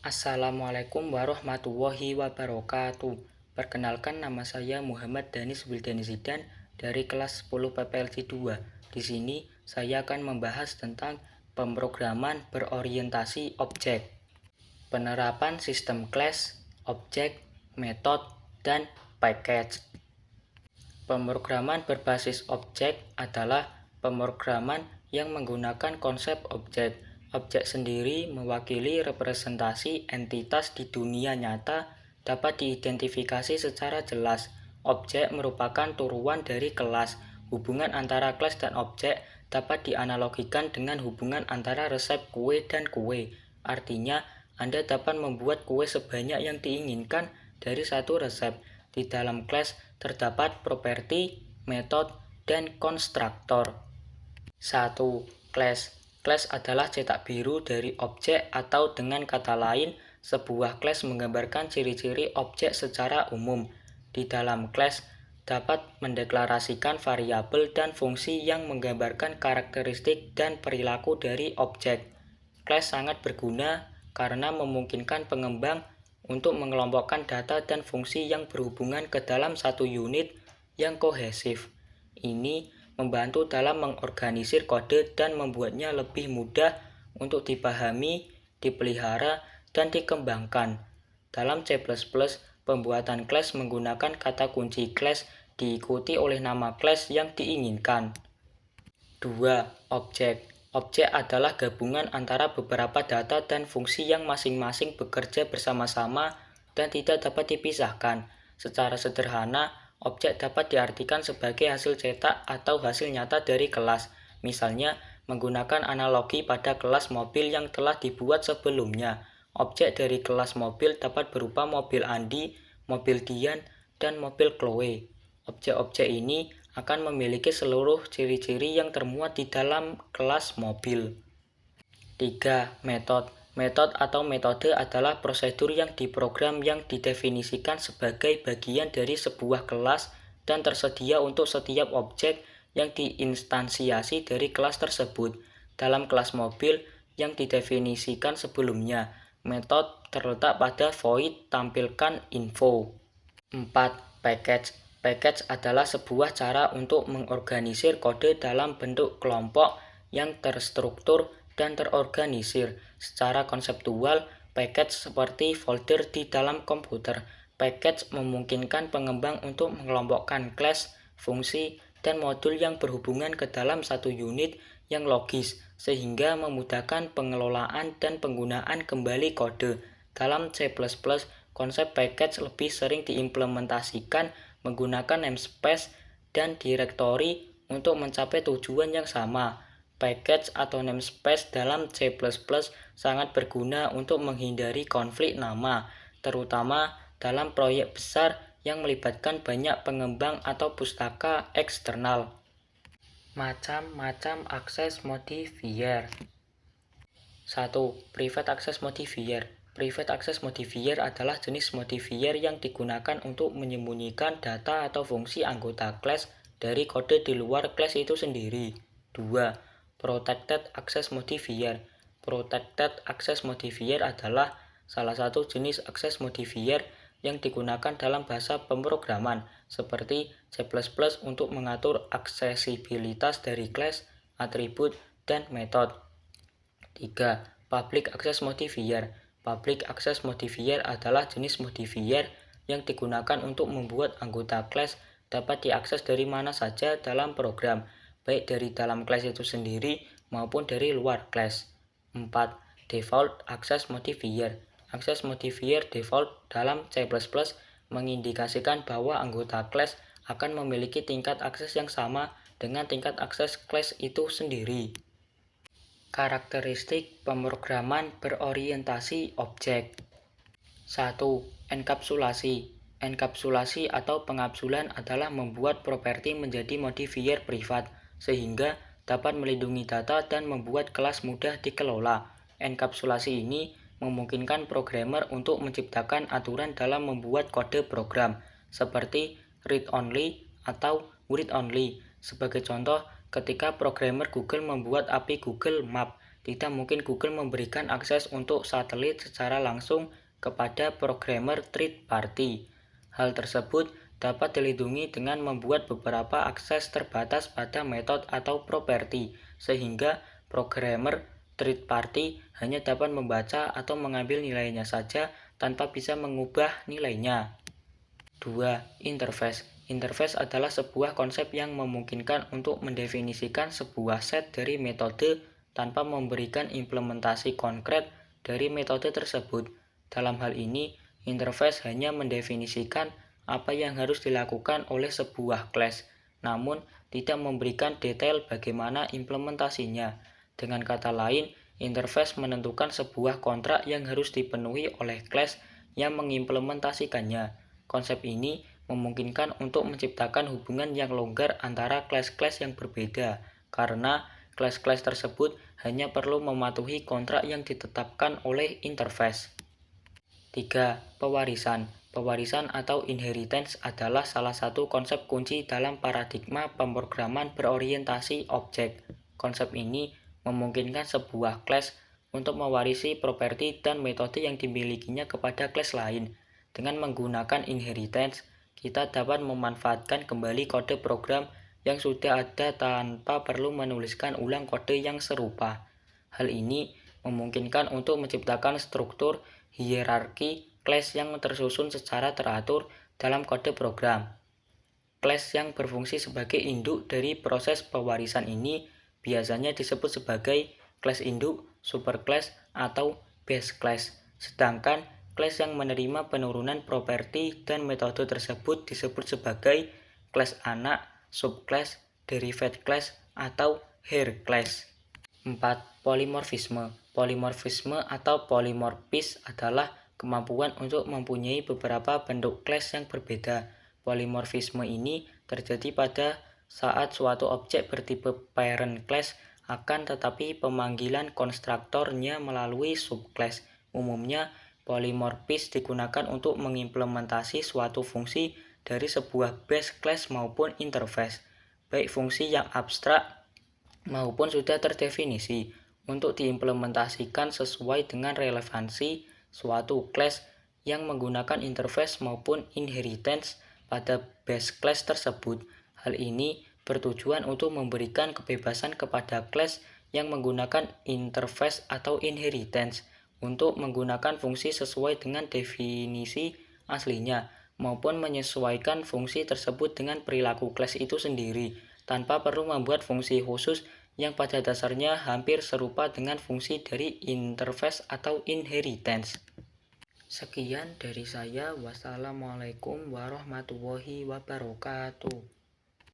Assalamualaikum warahmatullahi wabarakatuh. Perkenalkan, nama saya Muhammad Danis Wildani Zidan dari kelas 10 PPLC 2. Di sini saya akan membahas tentang pemrograman berorientasi objek, penerapan sistem class, objek, metode, dan package. Pemrograman berbasis objek adalah pemrograman yang menggunakan konsep objek. Objek sendiri mewakili representasi entitas di dunia nyata, dapat diidentifikasi secara jelas. Objek merupakan turuan dari kelas. Hubungan antara kelas dan objek dapat dianalogikan dengan hubungan antara resep kue dan kue. Artinya, Anda dapat membuat kue sebanyak yang diinginkan dari satu resep. Di dalam kelas terdapat properti, metode, dan konstruktor. 1. Class. Class adalah cetak biru dari objek, atau dengan kata lain, sebuah class menggambarkan ciri-ciri objek secara umum. Di dalam class dapat mendeklarasikan variabel dan fungsi yang menggambarkan karakteristik dan perilaku dari objek. Class sangat berguna karena memungkinkan pengembang untuk mengelompokkan data dan fungsi yang berhubungan ke dalam satu unit yang kohesif. Ini membantu dalam mengorganisir kode dan membuatnya lebih mudah untuk dipahami, dipelihara, dan dikembangkan. Dalam C++, pembuatan class menggunakan kata kunci class diikuti oleh nama class yang diinginkan. 2. Objek. Objek adalah gabungan antara beberapa data dan fungsi yang masing-masing bekerja bersama-sama dan tidak dapat dipisahkan. Secara sederhana, objek dapat diartikan sebagai hasil cetak atau hasil nyata dari kelas. Misalnya, menggunakan analogi pada kelas mobil yang telah dibuat sebelumnya. Objek dari kelas mobil dapat berupa mobil Andi, mobil Dian, dan mobil Chloe. Objek-objek ini akan memiliki seluruh ciri-ciri yang termuat di dalam kelas mobil. 3. Metode. Metode atau metode adalah prosedur yang diprogram yang didefinisikan sebagai bagian dari sebuah kelas dan tersedia untuk setiap objek yang diinstansiasi dari kelas tersebut. Dalam kelas mobil yang didefinisikan sebelumnya, metode terletak pada void tampilkan info. 4. Package. Package adalah sebuah cara untuk mengorganisir kode dalam bentuk kelompok yang terstruktur dan terorganisir. Secara konseptual, package seperti folder di dalam komputer. Package memungkinkan pengembang untuk mengelompokkan kelas, fungsi, dan modul yang berhubungan ke dalam satu unit yang logis, sehingga memudahkan pengelolaan dan penggunaan kembali kode. Dalam C++, konsep package lebih sering diimplementasikan menggunakan namespace dan direktori untuk mencapai tujuan yang sama. Package atau namespace dalam C++ sangat berguna untuk menghindari konflik nama, terutama dalam proyek besar yang melibatkan banyak pengembang atau pustaka eksternal. Macam-macam akses modifier. 1. Private Access Modifier. Private Access Modifier adalah jenis modifier yang digunakan untuk menyembunyikan data atau fungsi anggota kelas dari kode di luar kelas itu sendiri. 2. Protected Access Modifier. Protected Access Modifier adalah salah satu jenis access modifier yang digunakan dalam bahasa pemrograman seperti C++ untuk mengatur aksesibilitas dari kelas, atribut, dan metode. 3. Public Access Modifier. Public Access Modifier adalah jenis modifier yang digunakan untuk membuat anggota kelas dapat diakses dari mana saja dalam program, baik dari dalam kelas itu sendiri maupun dari luar kelas. 4. Default Access Modifier. Access modifier default dalam C++ mengindikasikan bahwa anggota kelas akan memiliki tingkat akses yang sama dengan tingkat akses kelas itu sendiri. Karakteristik pemrograman berorientasi objek. 1. Enkapsulasi. Enkapsulasi atau pengapsulan adalah membuat properti menjadi modifier privat, sehingga dapat melindungi data dan membuat kelas mudah dikelola. Enkapsulasi ini memungkinkan programmer untuk menciptakan aturan dalam membuat kode program, seperti read-only atau read-only. Sebagai contoh, ketika programmer Google membuat API Google Map, tidak mungkin Google memberikan akses untuk satelit secara langsung kepada programmer third party. Hal tersebut dapat dilindungi dengan membuat beberapa akses terbatas pada metode atau properti, sehingga programmer third party hanya dapat membaca atau mengambil nilainya saja tanpa bisa mengubah nilainya. 2. Interface. Interface adalah sebuah konsep yang memungkinkan untuk mendefinisikan sebuah set dari metode tanpa memberikan implementasi konkret dari metode tersebut. Dalam hal ini, interface hanya mendefinisikan apa yang harus dilakukan oleh sebuah class, namun tidak memberikan detail bagaimana implementasinya. Dengan kata lain, interface menentukan sebuah kontrak yang harus dipenuhi oleh class yang mengimplementasikannya. Konsep ini memungkinkan untuk menciptakan hubungan yang longgar antara kelas-kelas yang berbeda, karena kelas-kelas tersebut hanya perlu mematuhi kontrak yang ditetapkan oleh interface. 3. Pewarisan. Pewarisan atau inheritance adalah salah satu konsep kunci dalam paradigma pemrograman berorientasi objek. Konsep ini memungkinkan sebuah kelas untuk mewarisi properti dan metode yang dimilikinya kepada kelas lain. Dengan menggunakan inheritance, kita dapat memanfaatkan kembali kode program yang sudah ada tanpa perlu menuliskan ulang kode yang serupa. Hal ini memungkinkan untuk menciptakan struktur hierarki kelas yang tersusun secara teratur dalam kode program. Kelas yang berfungsi sebagai induk dari proses pewarisan ini biasanya disebut sebagai kelas induk, superclass, atau base class. Sedangkan kelas yang menerima penurunan properti dan metode tersebut disebut sebagai kelas anak, subclass, derived class, atau hair class. 4. Polimorfisme. Polimorfisme atau polymorphis adalah kemampuan untuk mempunyai beberapa bentuk kelas yang berbeda. Polimorfisme ini terjadi pada saat suatu objek bertipe parent class akan tetapi pemanggilan konstruktornya melalui subclass. Umumnya, polymorphis digunakan untuk mengimplementasi suatu fungsi dari sebuah base class maupun interface, baik fungsi yang abstrak maupun sudah terdefinisi, untuk diimplementasikan sesuai dengan relevansi suatu class yang menggunakan interface maupun inheritance pada base class tersebut. Hal ini bertujuan untuk memberikan kebebasan kepada class yang menggunakan interface atau inheritance untuk menggunakan fungsi sesuai dengan definisi aslinya, maupun menyesuaikan fungsi tersebut dengan perilaku kelas itu sendiri, tanpa perlu membuat fungsi khusus yang pada dasarnya hampir serupa dengan fungsi dari interface atau inheritance. Sekian dari saya. Wassalamualaikum warahmatullahi wabarakatuh.